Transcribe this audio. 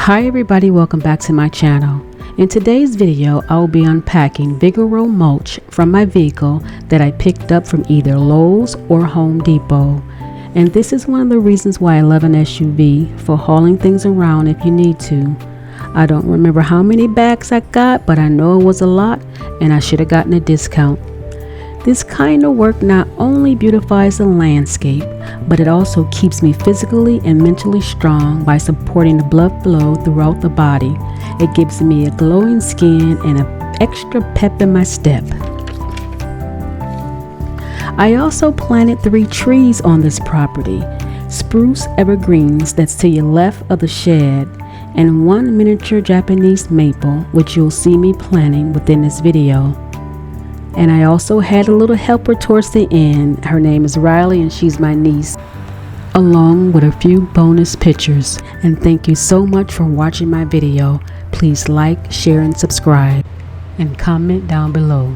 Hi everybody, welcome back to my channel. In today's video, I will be unpacking Vigoro mulch from my vehicle that I picked up from either Lowe's or Home Depot. And this is one of the reasons why I love an SUV, for hauling things around if you need to. I don't remember how many bags I got, but I know it was a lot and I should have gotten a discount. This kind of work not only beautifies the landscape, but it also keeps me physically and mentally strong by supporting the blood flow throughout the body. It gives me a glowing skin and an extra pep in my step. I also planted 3 trees on this property, spruce evergreens that's to your left of the shed, and 1 miniature Japanese maple, which you'll see me planting within this video. And I also had a little helper towards the end. Her name is Riley and she's my niece, along with a few bonus pictures. And thank you so much for watching my video. Please like, share, and subscribe, and comment down below.